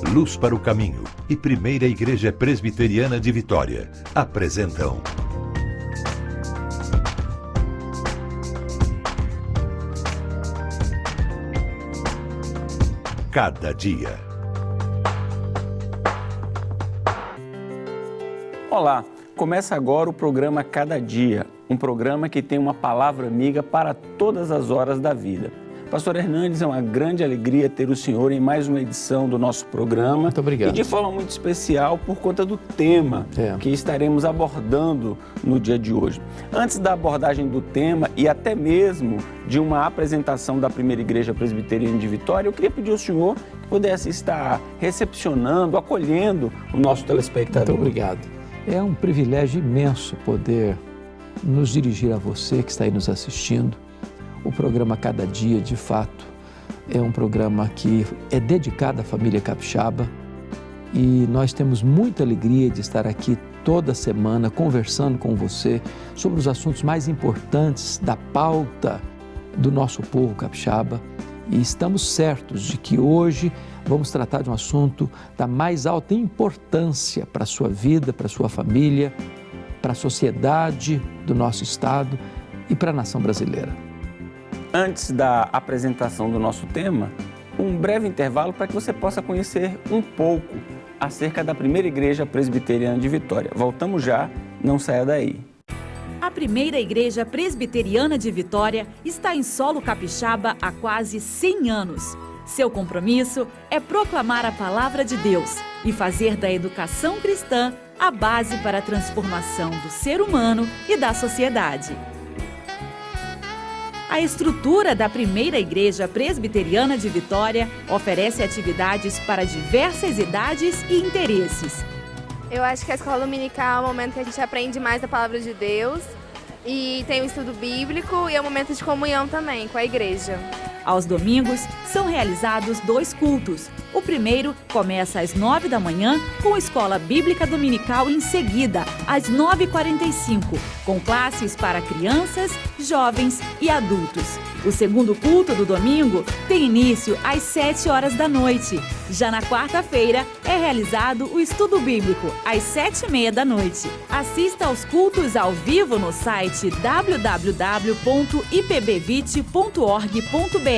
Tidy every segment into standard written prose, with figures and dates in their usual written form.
Luz para o Caminho e Primeira Igreja Presbiteriana de Vitória apresentam Cada Dia. Olá, começa agora o programa Cada Dia, um programa que tem uma palavra amiga para todas as horas da vida. Pastor Hernandes, é uma grande alegria ter o senhor em mais uma edição do nosso programa. Muito obrigado. E de forma muito especial por conta do tema que estaremos abordando no dia de hoje. Antes da abordagem do tema e até mesmo de uma apresentação da Primeira Igreja Presbiteriana de Vitória, eu queria pedir ao senhor que pudesse estar recepcionando, acolhendo o nosso telespectador. Muito obrigado. É um privilégio imenso poder nos dirigir a você que está aí nos assistindo. O programa Cada Dia, de fato, é um programa que é dedicado à família capixaba e nós temos muita alegria de estar aqui toda semana conversando com você sobre os assuntos mais importantes da pauta do nosso povo capixaba e estamos certos de que hoje vamos tratar de um assunto da mais alta importância para a sua vida, para a sua família, para a sociedade do nosso estado e para a nação brasileira. Antes da apresentação do nosso tema, um breve intervalo para que você possa conhecer um pouco acerca da Primeira Igreja Presbiteriana de Vitória. Voltamos já, não saia daí. A Primeira Igreja Presbiteriana de Vitória está em solo capixaba há quase 100 anos. Seu compromisso é proclamar a palavra de Deus e fazer da educação cristã a base para a transformação do ser humano e da sociedade. A estrutura da Primeira Igreja Presbiteriana de Vitória oferece atividades para diversas idades e interesses. Eu acho que a escola dominical é o momento que a gente aprende mais da palavra de Deus e tem o estudo bíblico e é um momento de comunhão também com a igreja. Aos domingos, são realizados 2 cultos. O primeiro começa às 9 da manhã, com escola bíblica dominical em seguida, às 9h45, com classes para crianças, jovens e adultos. O segundo culto do domingo tem início às 7 horas da noite. Já na quarta-feira, é realizado o estudo bíblico, às 7h30 da noite. Assista aos cultos ao vivo no site www.ipbvite.org.br.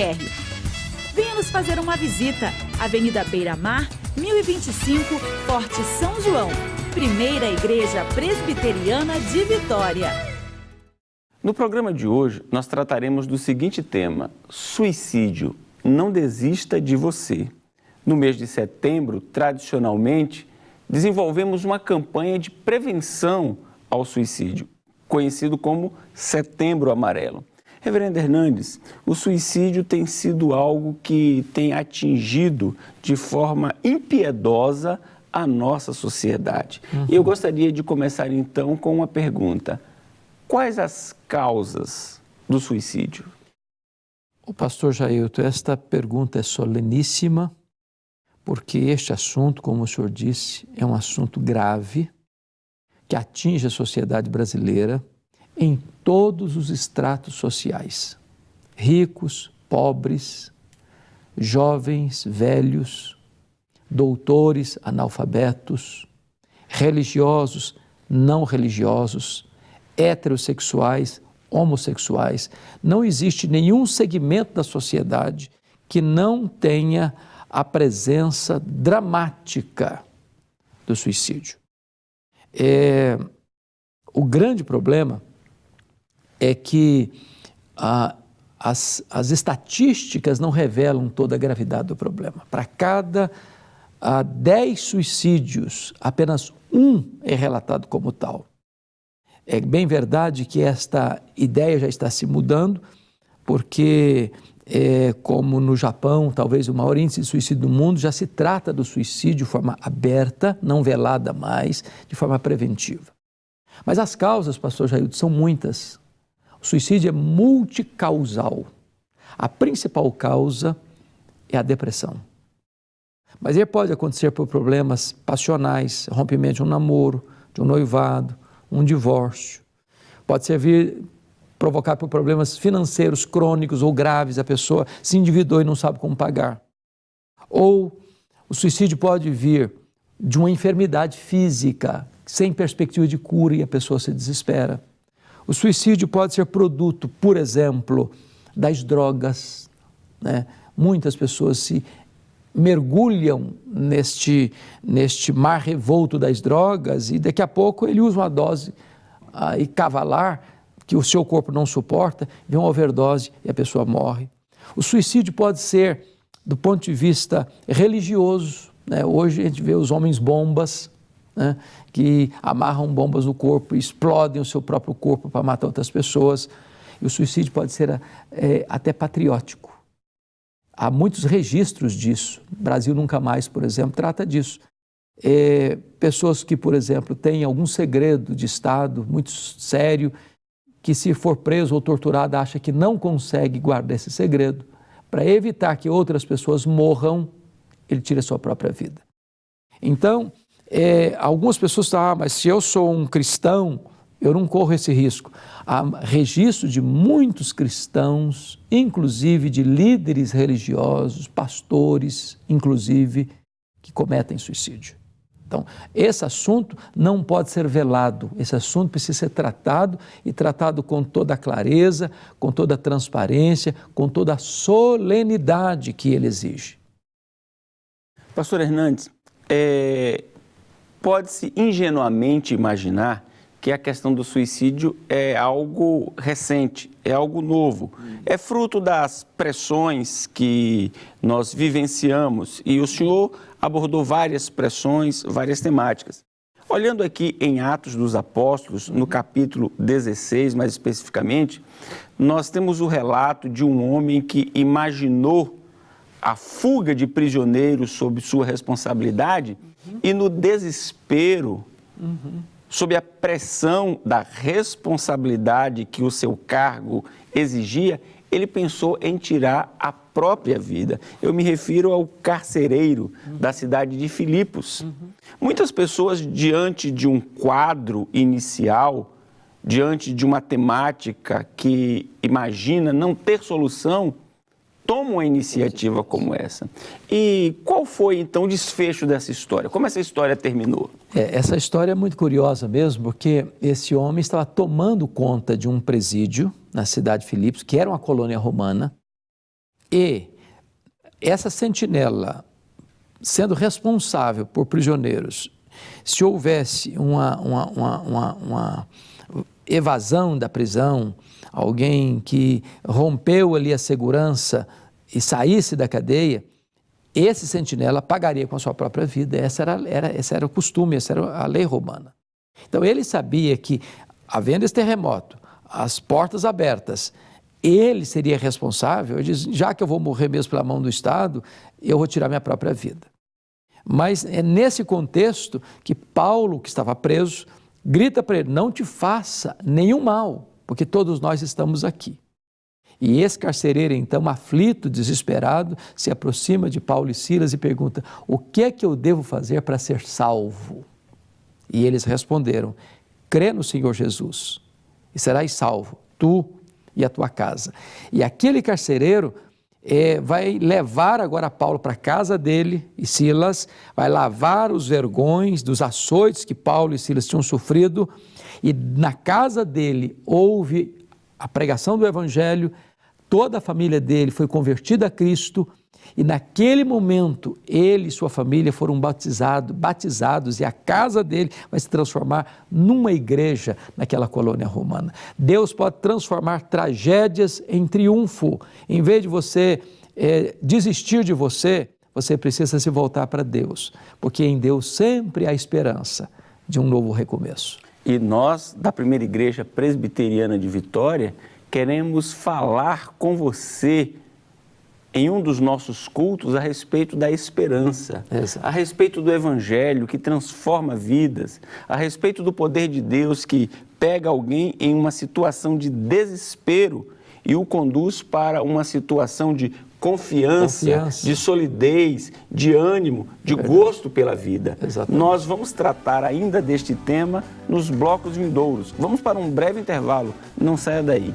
Venha nos fazer uma visita. Avenida Beira Mar, 1025, Forte São João. Primeira Igreja Presbiteriana de Vitória. No programa de hoje, nós trataremos do seguinte tema: suicídio. Não desista de você. No mês de setembro, tradicionalmente, desenvolvemos uma campanha de prevenção ao suicídio, conhecido como Setembro Amarelo. Reverendo Hernandes, o suicídio tem sido algo que tem atingido de forma impiedosa a nossa sociedade. E eu gostaria de começar então com uma pergunta: quais as causas do suicídio? O pastor Jailton, esta pergunta é soleníssima, porque este assunto, como o senhor disse, é um assunto grave que atinge a sociedade brasileira em todos os estratos sociais, ricos, pobres, jovens, velhos, doutores, analfabetos, religiosos, não religiosos, heterossexuais, homossexuais. Não existe nenhum segmento da sociedade que não tenha a presença dramática do suicídio. O grande problema é que as estatísticas não revelam toda a gravidade do problema. Para cada 10 suicídios, apenas 1 é relatado como tal. É bem verdade que esta ideia já está se mudando, porque, como no Japão, talvez o maior índice de suicídio do mundo, já se trata do suicídio de forma aberta, não velada mais, de forma preventiva. Mas as causas, pastor Jailton, são muitas. O suicídio é multicausal. A principal causa é a depressão. Mas ele pode acontecer por problemas passionais, rompimento de um namoro, de um noivado, um divórcio. Pode ser provocado por problemas financeiros crônicos ou graves, a pessoa se endividou e não sabe como pagar. Ou O suicídio pode vir de uma enfermidade física, sem perspectiva de cura, e a pessoa se desespera. O suicídio pode ser produto, por exemplo, das drogas, né? Muitas pessoas se mergulham neste mar revolto das drogas e daqui a pouco ele usa uma dose e cavalar que o seu corpo não suporta, vem uma overdose e a pessoa morre. O suicídio pode ser, do ponto de vista religioso, né? Hoje a gente vê os homens bombas, né? Que amarram bombas no corpo e explodem o seu próprio corpo para matar outras pessoas. E o suicídio pode ser até patriótico. Há muitos registros disso. O Brasil Nunca Mais, por exemplo, trata disso. Pessoas que, por exemplo, têm algum segredo de Estado muito sério, que se for preso ou torturado, acha que não consegue guardar esse segredo. Para evitar que outras pessoas morram, ele tira a sua própria vida. Então, algumas pessoas falam, mas se eu sou um cristão, eu não corro esse risco. Há registro de muitos cristãos, inclusive de líderes religiosos, pastores, inclusive, que cometem suicídio. Então, esse assunto não pode ser velado, esse assunto precisa ser tratado e tratado com toda a clareza, com toda a transparência, com toda a solenidade que ele exige. Pastor Hernandes, pode-se ingenuamente imaginar que a questão do suicídio é algo recente, é algo novo. É fruto das pressões que nós vivenciamos e o senhor abordou várias pressões, várias temáticas. Olhando aqui em Atos dos Apóstolos, no capítulo 16, mais especificamente, nós temos o relato de um homem que imaginou a fuga de prisioneiros sob sua responsabilidade e no desespero, sob a pressão da responsabilidade que o seu cargo exigia, ele pensou em tirar a própria vida. Eu me refiro ao carcereiro da cidade de Filipos. Muitas pessoas, diante de um quadro inicial, diante de uma temática que imagina não ter solução, tomam uma iniciativa como essa. E qual foi, então, o desfecho dessa história? Como essa história terminou? Essa história é muito curiosa mesmo, porque esse homem estava tomando conta de um presídio na cidade de Filipos, que era uma colônia romana, e essa sentinela, sendo responsável por prisioneiros, se houvesse uma evasão da prisão, alguém que rompeu ali a segurança e saísse da cadeia, esse sentinela pagaria com a sua própria vida. Esse era o costume, essa era a lei romana. Então ele sabia que, havendo esse terremoto, as portas abertas, ele seria responsável. Ele diz, já que eu vou morrer mesmo pela mão do Estado, eu vou tirar minha própria vida. Mas é nesse contexto que Paulo, que estava preso, grita para ele, não te faça nenhum mal, porque todos nós estamos aqui. E esse carcereiro, então, aflito, desesperado, se aproxima de Paulo e Silas e pergunta, o que é que eu devo fazer para ser salvo? E eles responderam, crê no Senhor Jesus e serás salvo, tu e a tua casa. E aquele carcereiro vai levar agora Paulo para a casa dele e Silas, vai lavar os vergões dos açoites que Paulo e Silas tinham sofrido, e na casa dele houve a pregação do Evangelho, toda a família dele foi convertida a Cristo, e naquele momento ele e sua família foram batizados, e a casa dele vai se transformar numa igreja naquela colônia romana. Deus pode transformar tragédias em triunfo. Em vez de você desistir de você, você precisa se voltar para Deus, porque em Deus sempre há esperança de um novo recomeço. E nós, da Primeira Igreja Presbiteriana de Vitória, queremos falar com você em um dos nossos cultos a respeito da esperança, a respeito do Evangelho que transforma vidas, a respeito do poder de Deus que pega alguém em uma situação de desespero e o conduz para uma situação de confiança, de solidez, de ânimo, de gosto pela vida. Exatamente. Nós vamos tratar ainda deste tema nos blocos vindouros. Vamos para um breve intervalo, não saia daí.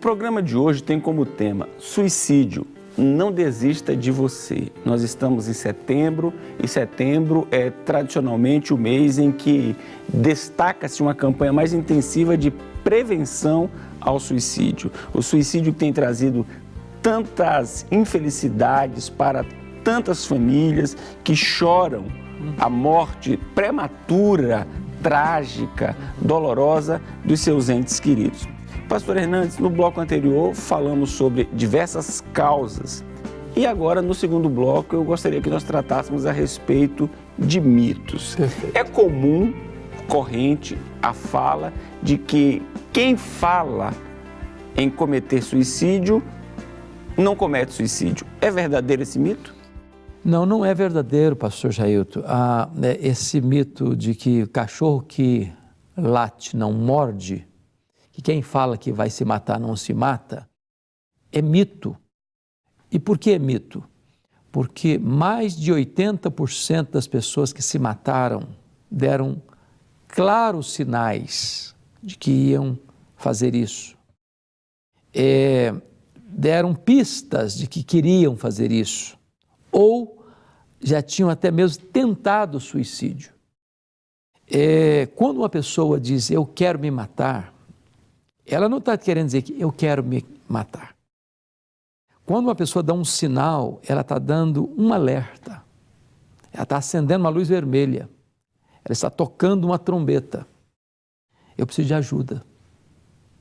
programa de hoje tem como tema suicídio. Não desista de você. Nós estamos em setembro e setembro é tradicionalmente o mês em que destaca-se uma campanha mais intensiva de prevenção ao suicídio. O suicídio que tem trazido tantas infelicidades para tantas famílias que choram a morte prematura, trágica, dolorosa dos seus entes queridos. Pastor Hernandes, no bloco anterior falamos sobre diversas causas e agora no segundo bloco eu gostaria que nós tratássemos a respeito de mitos. Perfeito. É comum, corrente, a fala de que quem fala em cometer suicídio não comete suicídio. É verdadeiro esse mito? Não, não é verdadeiro, pastor Jailton. Esse mito de que o cachorro que late não morde, que quem fala que vai se matar não se mata, é mito. E por que é mito? Porque mais de 80% das pessoas que se mataram deram claros sinais de que iam fazer isso. Deram pistas de que queriam fazer isso. Ou já tinham até mesmo tentado o suicídio. Quando uma pessoa diz, eu quero me matar, ela não está querendo dizer que eu quero me matar. Quando uma pessoa dá um sinal, ela está dando um alerta. Ela está acendendo uma luz vermelha. Ela está tocando uma trombeta. Eu preciso de ajuda.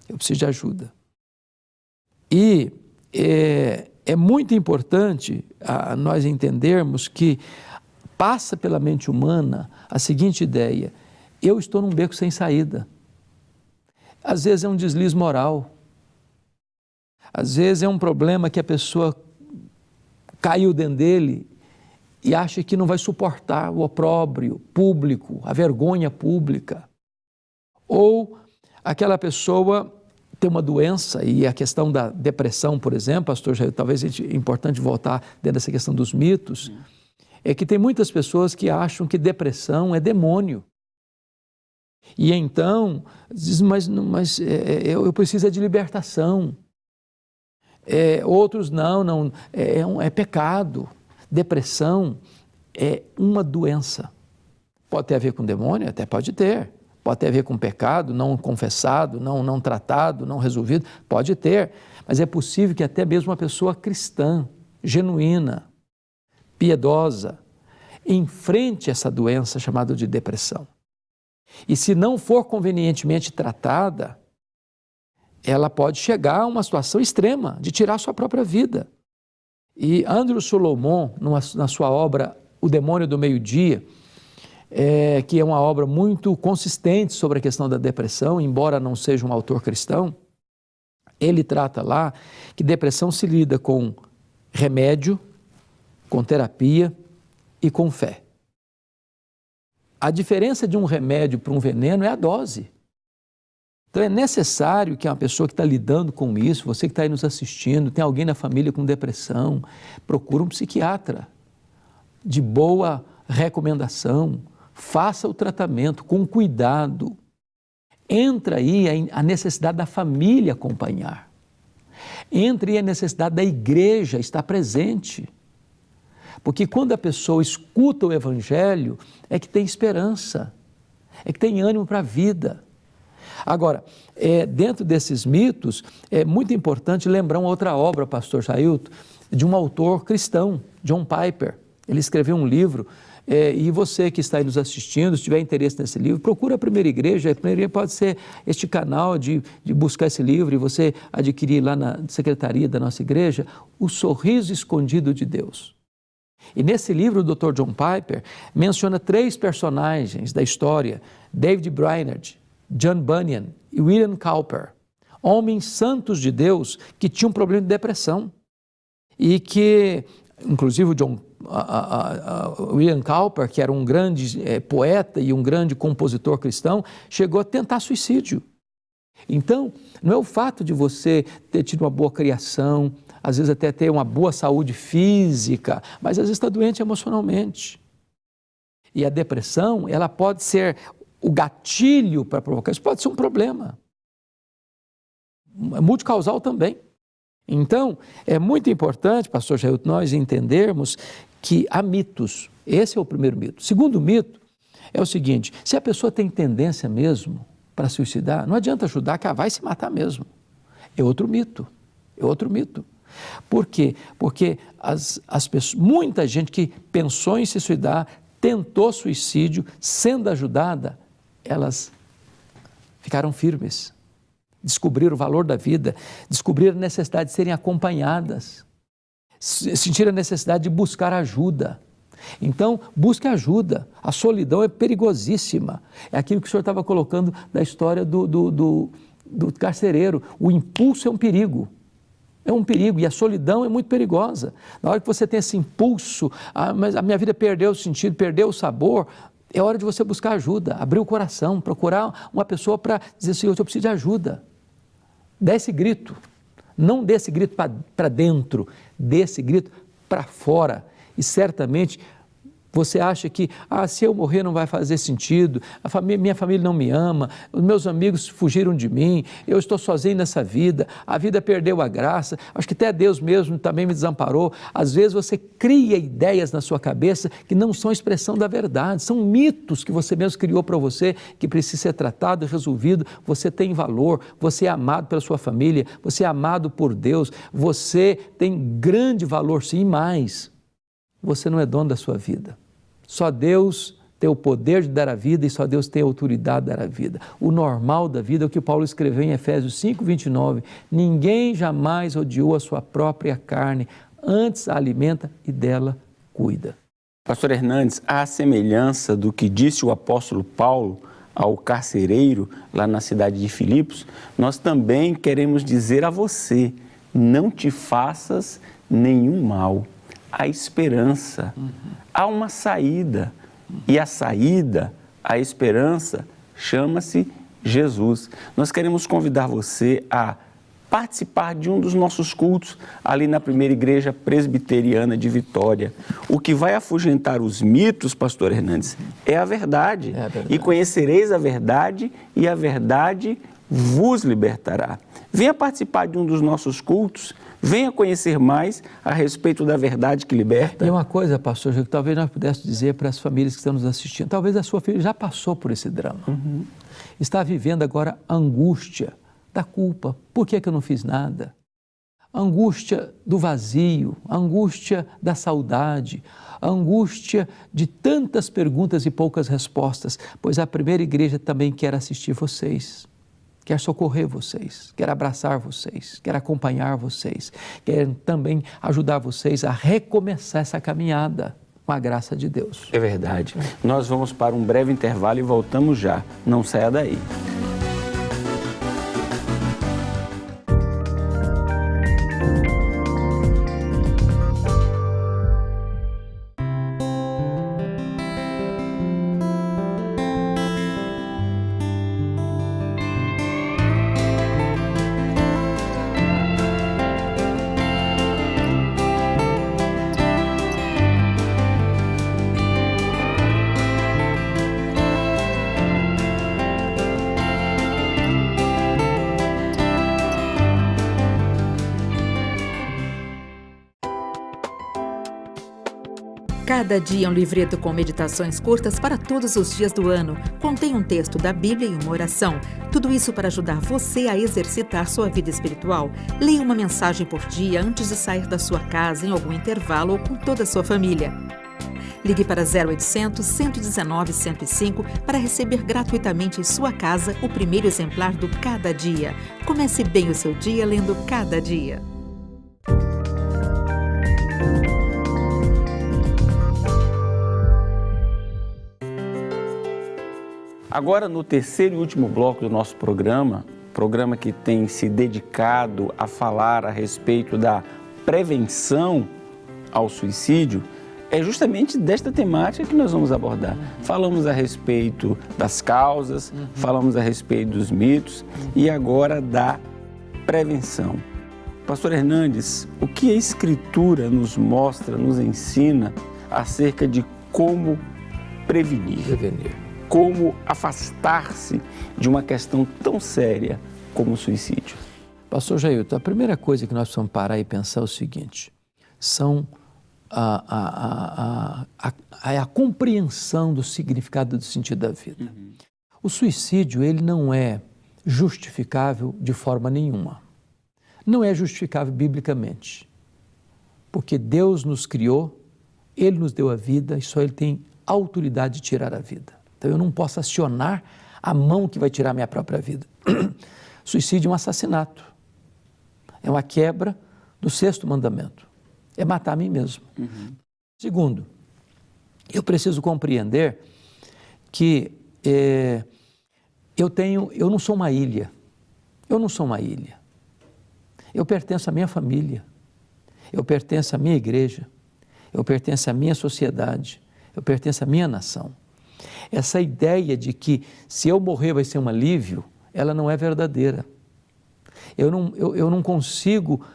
Eu preciso de ajuda. E é muito importante nós entendermos que passa pela mente humana a seguinte ideia: eu estou num beco sem saída. Às vezes é um deslize moral, às vezes é um problema que a pessoa caiu dentro dele e acha que não vai suportar o opróbrio público, a vergonha pública. Ou aquela pessoa tem uma doença, e a questão da depressão, por exemplo, pastor Jair, talvez é importante voltar dentro dessa questão dos mitos, é que tem muitas pessoas que acham que depressão é demônio. E então, diz, mas eu preciso de libertação. Outros não, é pecado. Depressão é uma doença. Pode ter a ver com demônio? Até pode ter. Pode ter a ver com pecado não confessado, não tratado, não resolvido? Pode ter. Mas é possível que até mesmo uma pessoa cristã, genuína, piedosa, enfrente essa doença chamada de depressão. E se não for convenientemente tratada, ela pode chegar a uma situação extrema de tirar sua própria vida. E Andrew Solomon, na sua obra O Demônio do Meio-Dia, que é uma obra muito consistente sobre a questão da depressão, embora não seja um autor cristão, ele trata lá que depressão se lida com remédio, com terapia e com fé. A diferença de um remédio para um veneno é a dose. Então é necessário que uma pessoa que está lidando com isso, você que está aí nos assistindo, tem alguém na família com depressão, procure um psiquiatra de boa recomendação, faça o tratamento com cuidado. Entra aí a necessidade da família acompanhar. Entra aí a necessidade da igreja estar presente. Porque quando a pessoa escuta o Evangelho, é que tem esperança, é que tem ânimo para a vida. Agora, dentro desses mitos, é muito importante lembrar uma outra obra, pastor Jailton, de um autor cristão, John Piper. Ele escreveu um livro, e você que está aí nos assistindo, se tiver interesse nesse livro, procura a Primeira Igreja. A Primeira Igreja pode ser este canal de buscar esse livro e você adquirir lá na secretaria da nossa igreja, O Sorriso Escondido de Deus. E nesse livro, o Dr. John Piper menciona 3 personagens da história: David Brainerd, John Bunyan e William Cowper, homens santos de Deus que tinham um problema de depressão e que, inclusive o William Cowper, que era um grande poeta e um grande compositor cristão, chegou a tentar suicídio. Então, não é o fato de você ter tido uma boa criação, às vezes até ter uma boa saúde física, mas às vezes está doente emocionalmente. E a depressão, ela pode ser o gatilho para provocar, isso pode ser um problema. multicausal também. Então, é muito importante, pastor Jair, nós entendermos que há mitos. Esse é o primeiro mito. O segundo mito é o seguinte: se a pessoa tem tendência mesmo para suicidar, não adianta ajudar, que ela vai se matar mesmo. É outro mito. É outro mito. Por quê? Porque as pessoas, muita gente que pensou em se suicidar, tentou suicídio, sendo ajudada, elas ficaram firmes, descobriram o valor da vida, descobriram a necessidade de serem acompanhadas, sentiram a necessidade de buscar ajuda. Então, busque ajuda. A solidão é perigosíssima. É aquilo que o senhor estava colocando da história do carcereiro. O impulso é um perigo. É um perigo, e a solidão é muito perigosa. Na hora que você tem esse impulso, mas a minha vida perdeu o sentido, perdeu o sabor, é hora de você buscar ajuda, abrir o coração, procurar uma pessoa para dizer assim: eu preciso de ajuda. Dê esse grito. Não dê esse grito para dentro, dê esse grito para fora. E certamente você acha que, se eu morrer não vai fazer sentido, minha família não me ama, os meus amigos fugiram de mim, eu estou sozinho nessa vida, a vida perdeu a graça, acho que até Deus mesmo também me desamparou. Às vezes você cria ideias na sua cabeça que não são expressão da verdade, são mitos que você mesmo criou para você, que precisa ser tratado e resolvido. Você tem valor, você é amado pela sua família, você é amado por Deus, você tem grande valor, sim, mais. Você não é dono da sua vida. Só Deus tem o poder de dar a vida e só Deus tem a autoridade de dar a vida. O normal da vida é o que Paulo escreveu em Efésios 5:29. Ninguém jamais odiou a sua própria carne, antes a alimenta e dela cuida. Pastor Hernandes, à semelhança do que disse o apóstolo Paulo ao carcereiro lá na cidade de Filipos, nós também queremos dizer a você: não te faças nenhum mal. Há esperança, há uma saída, e a saída, a esperança, chama-se Jesus. Nós queremos convidar você a participar de um dos nossos cultos ali na Primeira Igreja Presbiteriana de Vitória. O que vai afugentar os mitos, pastor Hernandes, é a verdade. E conhecereis a verdade, e a verdade vos libertará. Venha participar de um dos nossos cultos, venha conhecer mais a respeito da verdade que liberta. E uma coisa, pastor, que talvez nós pudéssemos dizer para as famílias que estão nos assistindo: talvez a sua filha já passou por esse drama. Está vivendo agora a angústia da culpa. Por que eu não fiz nada? A angústia do vazio, a angústia da saudade, a angústia de tantas perguntas e poucas respostas, pois a Primeira Igreja também quer assistir vocês. Quer socorrer vocês, quer abraçar vocês, quer acompanhar vocês, quer também ajudar vocês a recomeçar essa caminhada com a graça de Deus. É verdade. Nós vamos para um breve intervalo e voltamos já. Não saia daí. Cada dia um livreto com meditações curtas para todos os dias do ano. Contém um texto da Bíblia e uma oração. Tudo isso para ajudar você a exercitar sua vida espiritual. Leia uma mensagem por dia antes de sair da sua casa, em algum intervalo ou com toda a sua família. Ligue para 0800 119 105 para receber gratuitamente em sua casa o primeiro exemplar do Cada Dia. Comece bem o seu dia lendo Cada Dia. Agora, no terceiro e último bloco do nosso programa que tem se dedicado a falar a respeito da prevenção ao suicídio, é justamente desta temática que nós vamos abordar. Falamos a respeito das causas, falamos a respeito dos mitos e agora da prevenção. Pastor Hernandes, o que a Escritura nos mostra, nos ensina acerca de como prevenir? Como afastar-se de uma questão tão séria como o suicídio? Pastor Jailton, a primeira coisa que nós precisamos parar e pensar é o seguinte, são a compreensão do significado e do sentido da vida. O suicídio, ele não é justificável de forma nenhuma. Não é justificável biblicamente, porque Deus nos criou, Ele nos deu a vida e só Ele tem autoridade de tirar a vida. Então eu não posso acionar a mão que vai tirar a minha própria vida. Suicídio é um assassinato, é uma quebra do 6º mandamento, é matar a mim mesmo. Segundo, eu preciso compreender que eu não sou uma ilha, eu pertenço à minha família, eu pertenço à minha igreja, eu pertenço à minha sociedade, eu pertenço à minha nação. Essa ideia de que se eu morrer vai ser um alívio, ela não é verdadeira. Eu não consigo,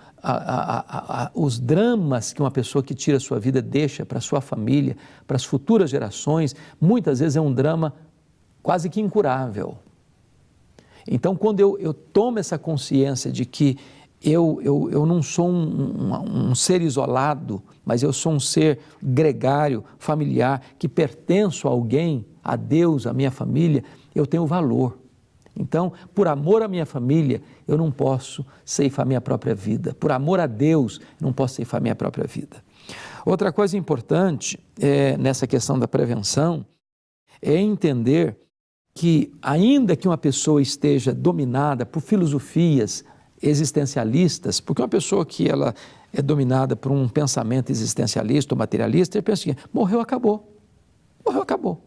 os dramas que uma pessoa que tira a sua vida deixa para a sua família, para as futuras gerações, muitas vezes é um drama quase que incurável. Então, quando eu tomo essa consciência de que eu não sou um ser isolado, mas eu sou um ser gregário, familiar, que pertenço a alguém, a Deus, à minha família, eu tenho valor. Então, por amor à minha família, eu não posso ceifar minha própria vida. Por amor a Deus, eu não posso ceifar minha própria vida. Outra coisa importante nessa questão da prevenção é entender que, ainda que uma pessoa esteja dominada por filosofias existencialistas, porque uma pessoa que ela é dominada por um pensamento existencialista ou materialista, ele pensa assim, morreu, acabou. Morreu, acabou.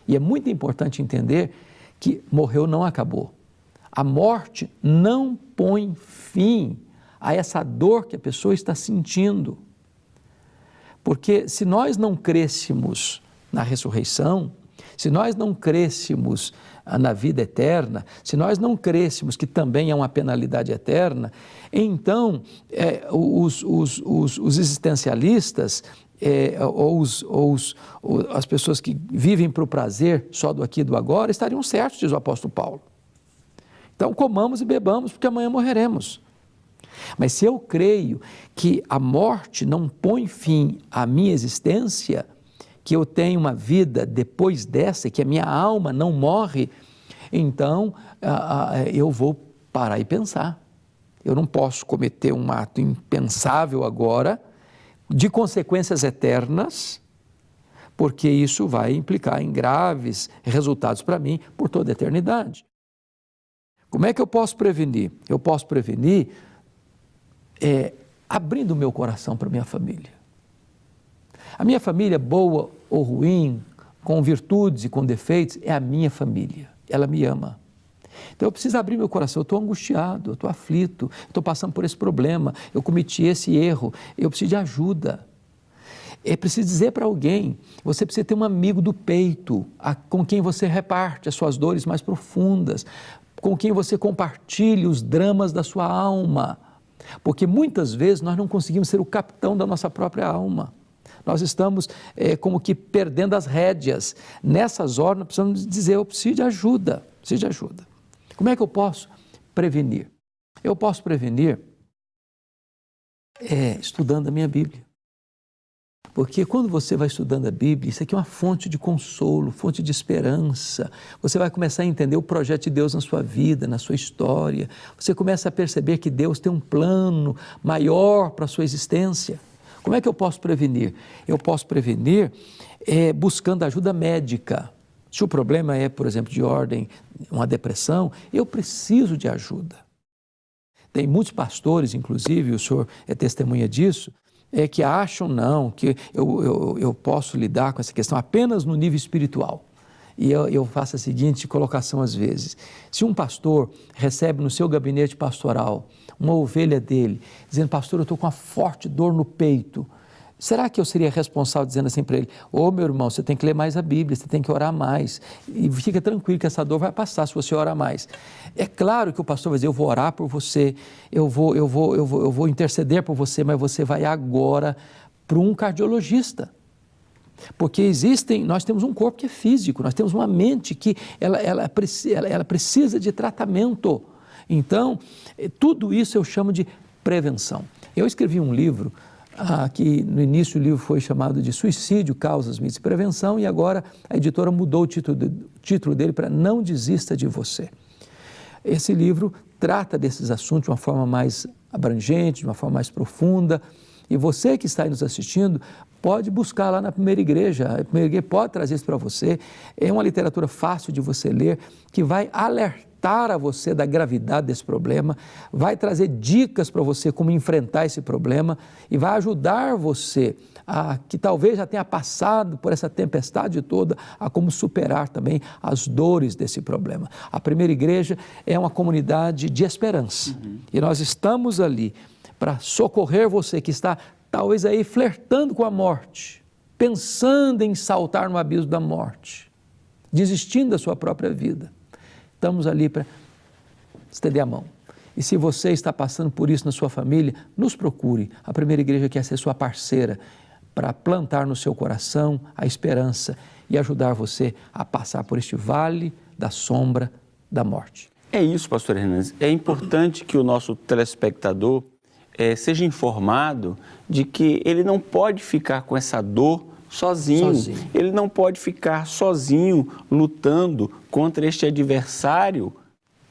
E é muito importante entender que morreu, não acabou. A morte não põe fim a essa dor que a pessoa está sentindo. Porque se nós não crescemos na ressurreição, se nós não crescemos na vida eterna, se nós não crescemos que também é uma penalidade eterna, então os existencialistas as pessoas que vivem para o prazer só do aqui e do agora estariam certos, diz o apóstolo Paulo. Então comamos e bebamos porque amanhã morreremos. Mas se eu creio que a morte não põe fim à minha existência, que eu tenho uma vida depois dessa, que a minha alma não morre, então eu vou parar e pensar. Eu não posso cometer um ato impensável agora, de consequências eternas, porque isso vai implicar em graves resultados para mim por toda a eternidade. Como é que eu posso prevenir? Eu posso prevenir abrindo o meu coração para a minha família. A minha família, boa ou ruim, com virtudes e com defeitos, é a minha família. Ela me ama. Então eu preciso abrir meu coração, eu estou angustiado, eu estou aflito, estou passando por esse problema, eu cometi esse erro, eu preciso de ajuda. É preciso dizer para alguém, você precisa ter um amigo do peito, com quem você reparte as suas dores mais profundas, com quem você compartilha os dramas da sua alma, porque muitas vezes nós não conseguimos ser o capitão da nossa própria alma. Nós estamos como que perdendo as rédeas. Nessas horas nós precisamos dizer, eu preciso de ajuda, preciso de ajuda. Como é que eu posso prevenir? Eu posso prevenir estudando a minha Bíblia. Porque quando você vai estudando a Bíblia, isso aqui é uma fonte de consolo, fonte de esperança. Você vai começar a entender o projeto de Deus na sua vida, na sua história. Você começa a perceber que Deus tem um plano maior para a sua existência. Como é que eu posso prevenir? Eu posso prevenir buscando ajuda médica. Se o problema é, por exemplo, de ordem, uma depressão, eu preciso de ajuda. Tem muitos pastores, inclusive, o senhor é testemunha disso, que acham não, que eu posso lidar com essa questão apenas no nível espiritual. E eu faço a seguinte colocação às vezes, se um pastor recebe no seu gabinete pastoral uma ovelha dele, dizendo, pastor, eu estou com uma forte dor no peito, será que eu seria responsável dizendo assim para ele, meu irmão, você tem que ler mais a Bíblia, você tem que orar mais, e fica tranquilo que essa dor vai passar se você orar mais. É claro que o pastor vai dizer, eu vou orar por você, eu vou interceder por você, mas você vai agora para um cardiologista. Porque nós temos um corpo que é físico, nós temos uma mente que ela precisa de tratamento. Então, tudo isso eu chamo de prevenção. Eu escrevi um livro que no início o livro foi chamado de Suicídio, Causas, Mitos e Prevenção, e agora a editora mudou o título dele para Não Desista de Você. Esse livro trata desses assuntos de uma forma mais abrangente, de uma forma mais profunda, e você que está aí nos assistindo pode buscar lá na Primeira Igreja. A Primeira Igreja pode trazer isso para você. É uma literatura fácil de você ler, que vai alertar a você da gravidade desse problema, vai trazer dicas para você como enfrentar esse problema e vai ajudar você que talvez já tenha passado por essa tempestade toda, a como superar também as dores desse problema. A Primeira Igreja é uma comunidade de esperança e nós estamos ali para socorrer você que está talvez aí flertando com a morte, pensando em saltar no abismo da morte, desistindo da sua própria vida. Estamos ali para estender a mão. E se você está passando por isso na sua família, nos procure. A Primeira Igreja quer ser sua parceira para plantar no seu coração a esperança e ajudar você a passar por este vale da sombra da morte. É isso, pastor Hernandes. É importante que o nosso telespectador seja informado de que ele não pode ficar com essa dor sozinho. Ele não pode ficar sozinho lutando contra este adversário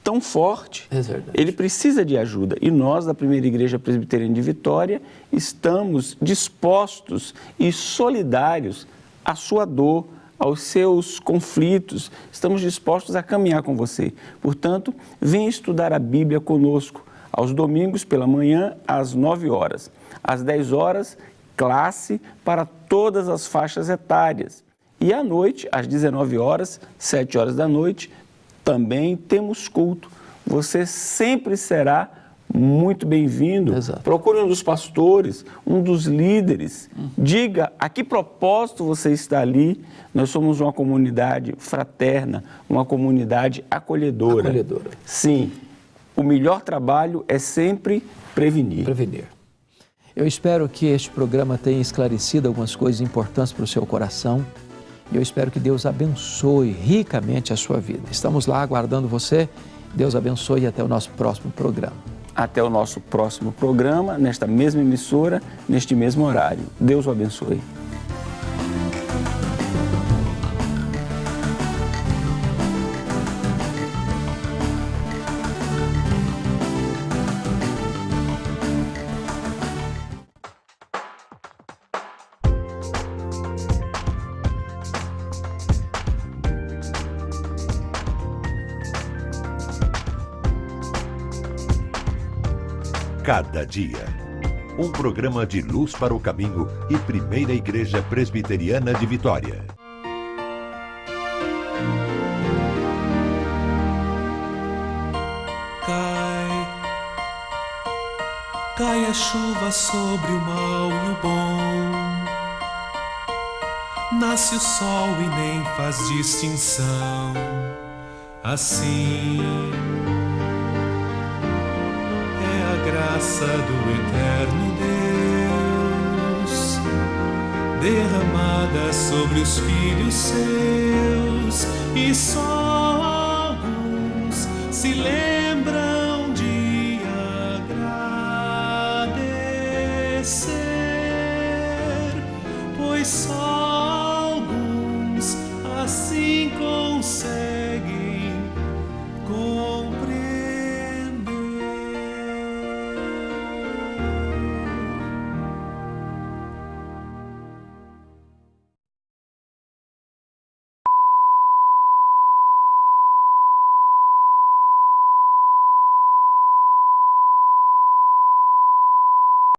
tão forte. É verdade. Ele precisa de ajuda. E nós, da Primeira Igreja Presbiteriana de Vitória, estamos dispostos e solidários à sua dor, aos seus conflitos. Estamos dispostos a caminhar com você. Portanto, venha estudar a Bíblia conosco, aos domingos pela manhã, às 9 horas. Às 10 horas, classe para todas as faixas etárias. E à noite, às 19 horas, 7 horas da noite, também temos culto. Você sempre será muito bem-vindo. Exato. Procure um dos pastores, um dos líderes. Diga a que propósito você está ali. Nós somos uma comunidade fraterna, uma comunidade acolhedora. Sim, o melhor trabalho é sempre prevenir. Eu espero que este programa tenha esclarecido algumas coisas importantes para o seu coração. E eu espero que Deus abençoe ricamente a sua vida. Estamos lá aguardando você. Deus abençoe e até o nosso próximo programa. Até o nosso próximo programa, nesta mesma emissora, neste mesmo horário. Deus o abençoe. Cada dia. Um programa de luz para o caminho e Primeira Igreja Presbiteriana de Vitória. Cai a chuva sobre o mal e o bom. Nasce o sol e nem faz distinção. Assim graça do eterno Deus, derramada sobre os filhos seus, e só alguns se lembram de agradecer, pois só